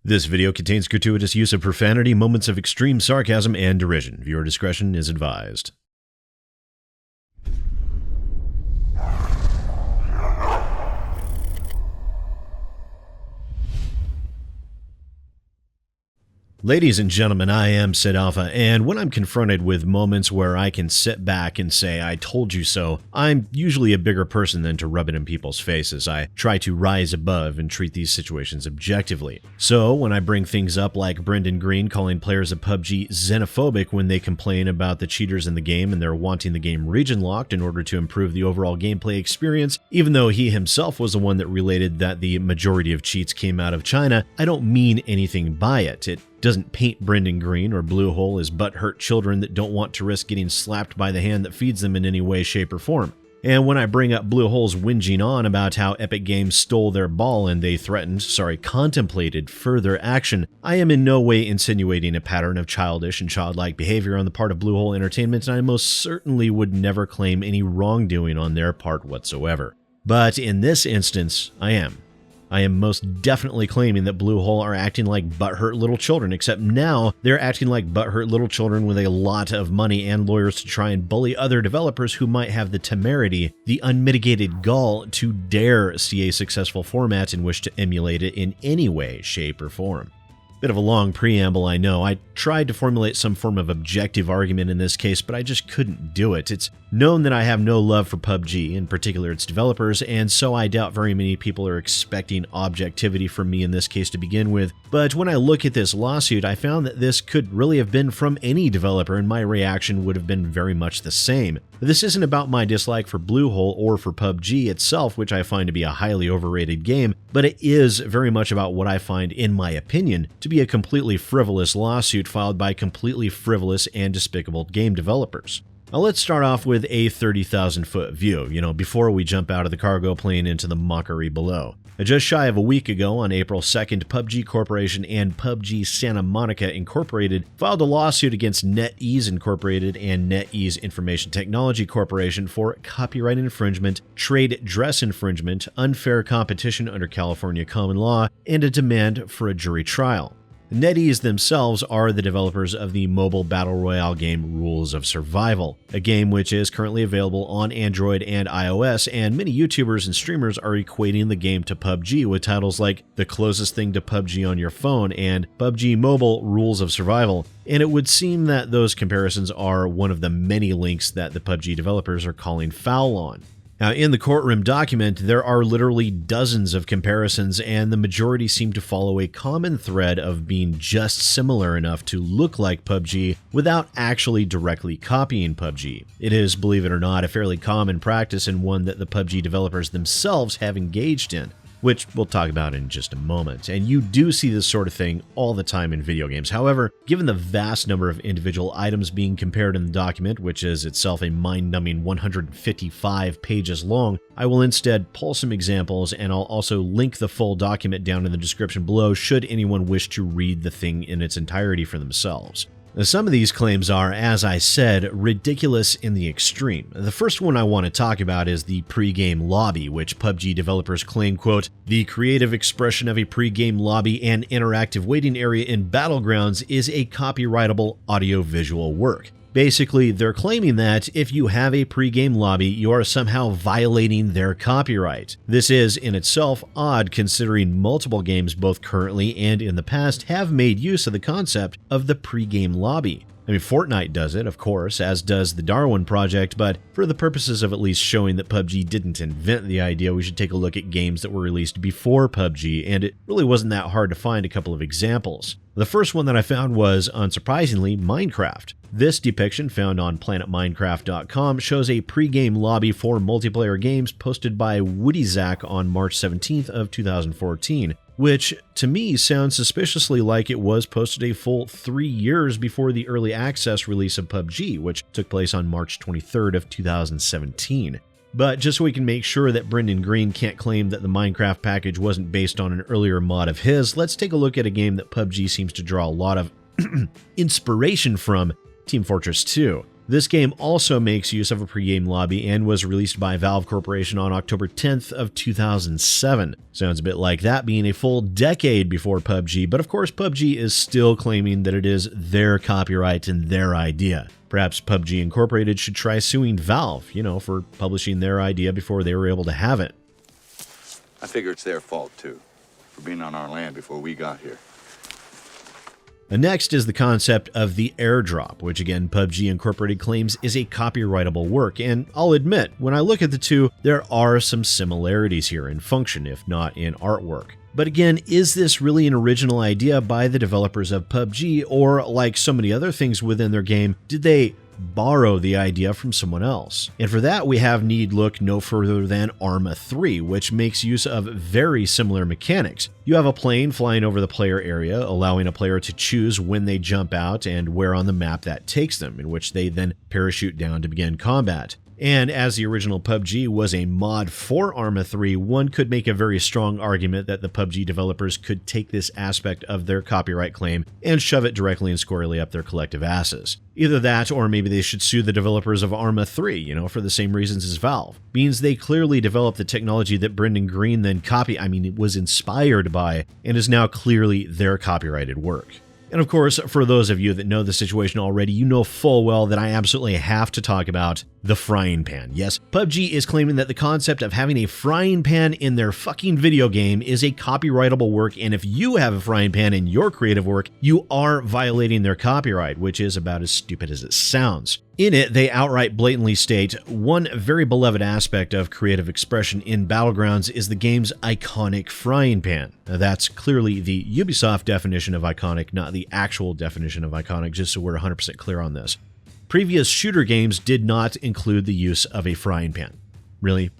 This video contains gratuitous use of profanity, moments of extreme sarcasm, and derision. Viewer discretion is advised. Ladies and gentlemen, I am SidAlpha, and when I'm confronted with moments where I can sit back and say, I told you so, I'm usually a bigger person than to rub it in people's faces. I try to rise above and treat these situations objectively. So, when I bring things up like Brendan Green calling players of PUBG xenophobic when they complain about the cheaters in the game and they're wanting the game region locked in order to improve the overall gameplay experience, even though he himself was the one that related that the majority of cheats came out of China, I don't mean anything by it. It doesn't paint Brendan Green or Bluehole as butthurt children that don't want to risk getting slapped by the hand that feeds them in any way, shape, or form. And when I bring up Bluehole's whinging on about how Epic Games stole their ball and they contemplated further action, I am in no way insinuating a pattern of childish and childlike behavior on the part of Bluehole Entertainment, and I most certainly would never claim any wrongdoing on their part whatsoever. But in this instance, I am most definitely claiming that Bluehole are acting like butthurt little children, except now they're acting like butthurt little children with a lot of money and lawyers to try and bully other developers who might have the temerity, the unmitigated gall to dare see a successful format and wish to emulate it in any way, shape, or form. Bit of a long preamble, I know. I tried to formulate some form of objective argument in this case, but I just couldn't do it. It's known that I have no love for PUBG, in particular its developers, and so I doubt very many people are expecting objectivity from me in this case to begin with. But when I look at this lawsuit, I found that this could really have been from any developer, and my reaction would have been very much the same. This isn't about my dislike for Bluehole or for PUBG itself, which I find to be a highly overrated game, but it is very much about what I find, in my opinion, to be a completely frivolous lawsuit filed by completely frivolous and despicable game developers. Now let's start off with a 30,000-foot view, before we jump out of the cargo plane into the mockery below. Just shy of a week ago, on April 2nd, PUBG Corporation and PUBG Santa Monica Incorporated filed a lawsuit against NetEase Incorporated and NetEase Information Technology Corporation for copyright infringement, trade dress infringement, unfair competition under California common law, and a demand for a jury trial. NetEase themselves are the developers of the mobile battle royale game Rules of Survival, a game which is currently available on Android and iOS, and many YouTubers and streamers are equating the game to PUBG with titles like The Closest Thing to PUBG on Your Phone and PUBG Mobile Rules of Survival, and it would seem that those comparisons are one of the many links that the PUBG developers are calling foul on. Now, in the courtroom document, there are literally dozens of comparisons, and the majority seem to follow a common thread of being just similar enough to look like PUBG without actually directly copying PUBG. It is, believe it or not, a fairly common practice and one that the PUBG developers themselves have engaged in, which we'll talk about in just a moment. And you do see this sort of thing all the time in video games. However, given the vast number of individual items being compared in the document, which is itself a mind-numbing 155 pages long, I will instead pull some examples, and I'll also link the full document down in the description below should anyone wish to read the thing in its entirety for themselves. Now, some of these claims are, as I said, ridiculous in the extreme. The first one I want to talk about is the Pregame Lobby, which PUBG developers claim, quote, the creative expression of a pregame lobby and interactive waiting area in Battlegrounds is a copyrightable audio-visual work. Basically, they're claiming that if you have a pregame lobby, you are somehow violating their copyright. This is, in itself, odd considering multiple games both currently and in the past have made use of the concept of the pregame lobby. I mean, Fortnite does it, of course, as does the Darwin Project, but for the purposes of at least showing that PUBG didn't invent the idea, we should take a look at games that were released before PUBG, and it really wasn't that hard to find a couple of examples. The first one that I found was, unsurprisingly, Minecraft. This depiction, found on planetminecraft.com, shows a pre-game lobby for multiplayer games posted by WoodyZack on March 17th of 2014, which to me sounds suspiciously like it was posted a full 3 years before the early access release of PUBG, which took place on March 23rd of 2017. But just so we can make sure that Brendan Green can't claim that the Minecraft package wasn't based on an earlier mod of his, let's take a look at a game that PUBG seems to draw a lot of inspiration from, Team Fortress 2. This game also makes use of a pregame lobby and was released by Valve Corporation on October 10th of 2007. Sounds a bit like that being a full decade before PUBG, but of course PUBG is still claiming that it is their copyright and their idea. Perhaps PUBG Incorporated should try suing Valve, for publishing their idea before they were able to have it. I figure it's their fault too, for being on our land before we got here. And next is the concept of the airdrop, which again PUBG Incorporated claims is a copyrightable work, and I'll admit, when I look at the two, there are some similarities here in function, if not in artwork. But again, is this really an original idea by the developers of PUBG, or like so many other things within their game, did they borrow the idea from someone else? And for that, we have need look no further than Arma 3, which makes use of very similar mechanics. You have a plane flying over the player area, allowing a player to choose when they jump out and where on the map that takes them, in which they then parachute down to begin combat. And as the original PUBG was a mod for Arma 3, one could make a very strong argument that the PUBG developers could take this aspect of their copyright claim and shove it directly and squarely up their collective asses. Either that, or maybe they should sue the developers of Arma 3, for the same reasons as Valve. Means they clearly developed the technology that Brendan Green then it was inspired by, and is now clearly their copyrighted work. And of course, for those of you that know the situation already, you know full well that I absolutely have to talk about the frying pan. Yes, PUBG is claiming that the concept of having a frying pan in their fucking video game is a copyrightable work, and if you have a frying pan in your creative work, you are violating their copyright, which is about as stupid as it sounds. In it, they outright blatantly state, one very beloved aspect of creative expression in Battlegrounds is the game's iconic frying pan. Now, that's clearly the Ubisoft definition of iconic, not the actual definition of iconic, just so we're 100% clear on this. Previous shooter games did not include the use of a frying pan. Really?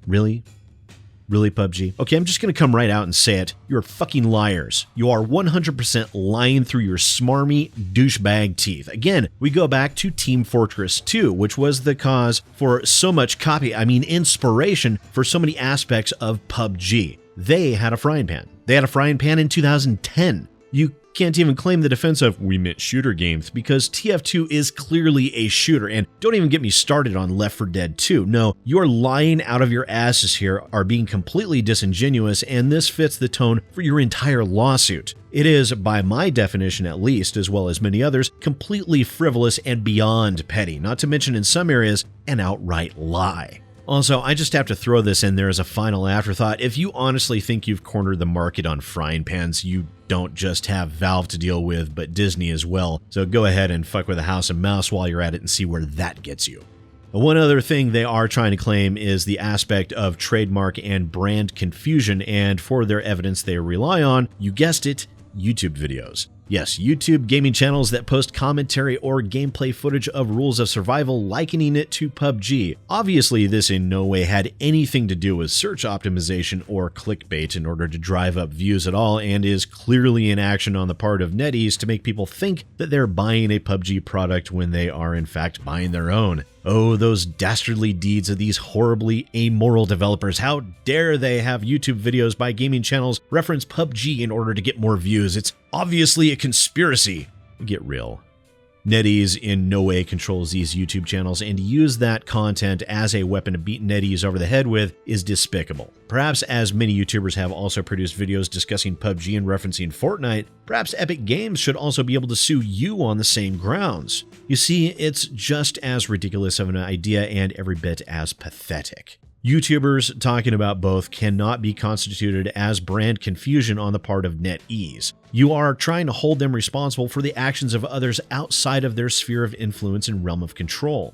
Really? Really, PUBG? Okay, I'm just going to come right out and say it. You're fucking liars. You are 100% lying through your smarmy douchebag teeth. Again, we go back to Team Fortress 2, which was the cause for so much inspiration for so many aspects of PUBG. They had a frying pan. They had a frying pan in 2010. You can't even claim the defense of we meant shooter games, because TF2 is clearly a shooter, and don't even get me started on Left 4 Dead 2. No, you're lying out of your asses here, are being completely disingenuous, and this fits the tone for your entire lawsuit. It is, by my definition at least, as well as many others, completely frivolous and beyond petty, not to mention in some areas, an outright lie. Also, I just have to throw this in there as a final afterthought. If you honestly think you've cornered the market on frying pans, you don't just have Valve to deal with, but Disney as well. So go ahead and fuck with a house and mouse while you're at it and see where that gets you. One other thing they are trying to claim is the aspect of trademark and brand confusion, and for their evidence they rely on, you guessed it, YouTube videos. Yes, YouTube gaming channels that post commentary or gameplay footage of Rules of Survival, likening it to PUBG. Obviously, this in no way had anything to do with search optimization or clickbait in order to drive up views at all, and is clearly an action on the part of NetEase to make people think that they're buying a PUBG product when they are in fact buying their own. Oh, those dastardly deeds of these horribly amoral developers. How dare they have YouTube videos by gaming channels reference PUBG in order to get more views? It's obviously a conspiracy. Get real. NetEase in no way controls these YouTube channels, and to use that content as a weapon to beat NetEase over the head with is despicable. Perhaps as many YouTubers have also produced videos discussing PUBG and referencing Fortnite, perhaps Epic Games should also be able to sue you on the same grounds. You see, it's just as ridiculous of an idea and every bit as pathetic. YouTubers talking about both cannot be constituted as brand confusion on the part of NetEase. You are trying to hold them responsible for the actions of others outside of their sphere of influence and realm of control.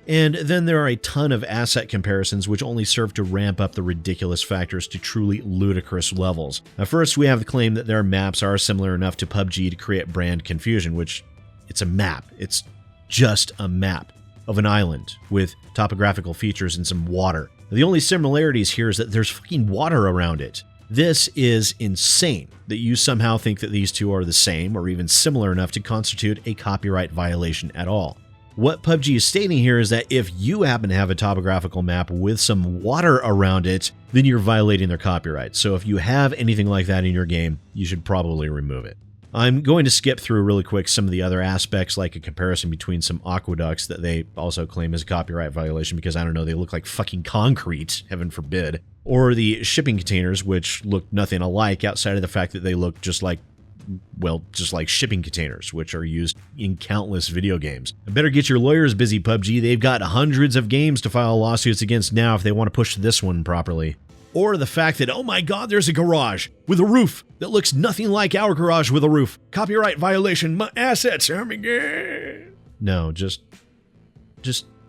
And then there are a ton of asset comparisons which only serve to ramp up the ridiculous factors to truly ludicrous levels. First, we have the claim that their maps are similar enough to PUBG to create brand confusion, which it's a map. It's just a map of an island with topographical features and some water. The only similarities here is that there's fucking water around it. This is insane that you somehow think that these two are the same or even similar enough to constitute a copyright violation at all. What PUBG is stating here is that if you happen to have a topographical map with some water around it, then you're violating their copyright. So if you have anything like that in your game, you should probably remove it. I'm going to skip through really quick some of the other aspects, like a comparison between some aqueducts that they also claim is a copyright violation because, I don't know, they look like fucking concrete, heaven forbid. Or the shipping containers, which look nothing alike outside of the fact that they look just like, well, just like shipping containers, which are used in countless video games. I better get your lawyers busy, PUBG. They've got hundreds of games to file lawsuits against now if they want to push this one properly. Or the fact that, oh my god, there's a garage with a roof that looks nothing like our garage with a roof. Copyright violation, my assets. Oh my god. No, just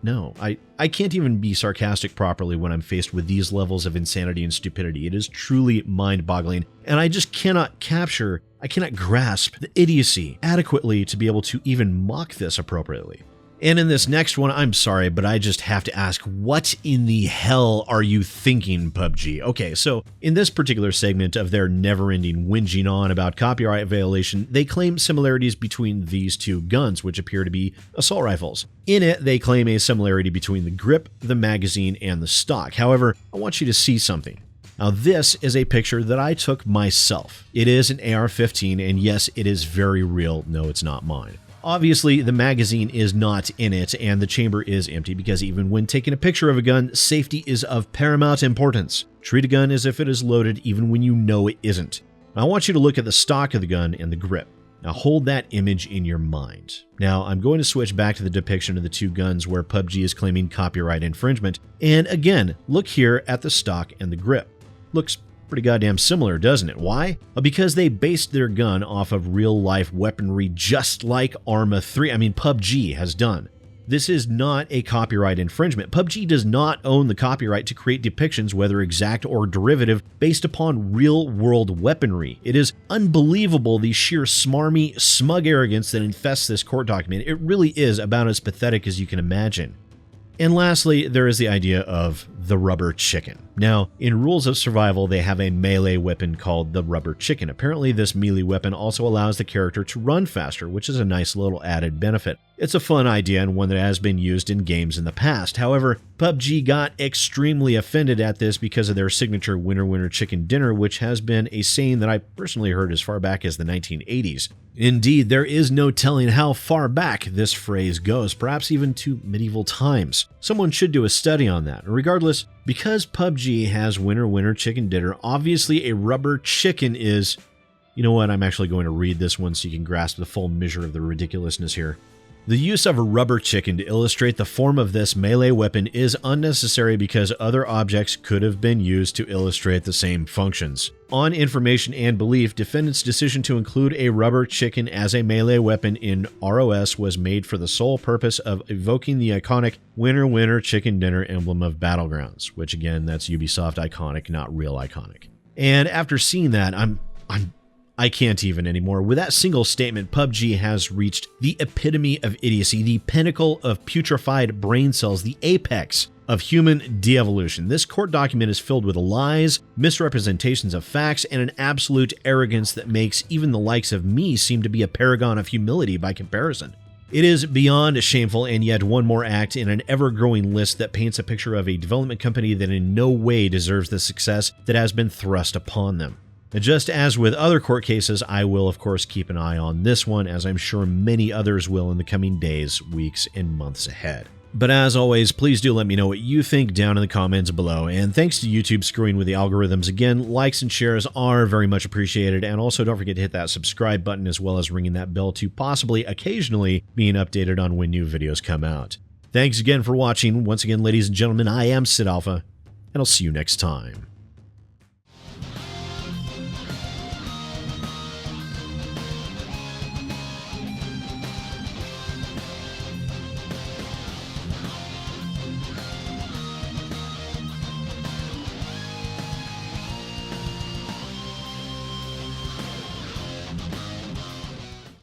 no. I can't even be sarcastic properly when I'm faced with these levels of insanity and stupidity. It is truly mind-boggling, and I just cannot grasp the idiocy adequately to be able to even mock this appropriately. And in this next one, I'm sorry, but I just have to ask, what in the hell are you thinking, PUBG? Okay, so in this particular segment of their never-ending whinging on about copyright violation, they claim similarities between these two guns, which appear to be assault rifles. In it, they claim a similarity between the grip, the magazine, and the stock. However, I want you to see something. Now, this is a picture that I took myself. It is an AR-15, and yes, it is very real. No, it's not mine. Obviously, the magazine is not in it, and the chamber is empty because even when taking a picture of a gun, safety is of paramount importance. Treat a gun as if it is loaded even when you know it isn't. I want you to look at the stock of the gun and the grip. Now hold that image in your mind. Now I'm going to switch back to the depiction of the two guns where PUBG is claiming copyright infringement, and again, look here at the stock and the grip. Looks pretty goddamn similar, doesn't it? Why? Because they based their gun off of real-life weaponry just like Arma 3, PUBG has done. This is not a copyright infringement. PUBG does not own the copyright to create depictions, whether exact or derivative, based upon real-world weaponry. It is unbelievable the sheer smarmy, smug arrogance that infests this court document. It really is about as pathetic as you can imagine. And lastly, there is the idea of the rubber chicken. Now, in Rules of Survival, they have a melee weapon called the rubber chicken. Apparently, this melee weapon also allows the character to run faster, which is a nice little added benefit. It's a fun idea and one that has been used in games in the past. However, PUBG got extremely offended at this because of their signature winner winner chicken dinner, which has been a saying that I personally heard as far back as the 1980s. Indeed, there is no telling how far back this phrase goes, perhaps even to medieval times. Someone should do a study on that. Regardless, because PUBG has winner winner chicken dinner, obviously a rubber chicken is... You know what, I'm actually going to read this one so you can grasp the full measure of the ridiculousness here. The use of a rubber chicken to illustrate the form of this melee weapon is unnecessary because other objects could have been used to illustrate the same functions. On information and belief, defendant's decision to include a rubber chicken as a melee weapon in ROS was made for the sole purpose of evoking the iconic winner winner chicken dinner emblem of Battlegrounds, which again, that's Ubisoft iconic, not real iconic. And after seeing that, I can't even anymore. With that single statement, PUBG has reached the epitome of idiocy, the pinnacle of putrefied brain cells, the apex of human de-evolution. This court document is filled with lies, misrepresentations of facts, and an absolute arrogance that makes even the likes of me seem to be a paragon of humility by comparison. It is beyond shameful, and yet one more act in an ever-growing list that paints a picture of a development company that in no way deserves the success that has been thrust upon them. Just as with other court cases, I will of course keep an eye on this one, as I'm sure many others will in the coming days, weeks, and months ahead. But as always, please do let me know what you think down in the comments below, and thanks to YouTube screwing with the algorithms again, likes and shares are very much appreciated, and also don't forget to hit that subscribe button as well as ringing that bell to possibly occasionally being updated on when new videos come out. Thanks again for watching. Once again, ladies and gentlemen, I am SidAlpha, and I'll see you next time.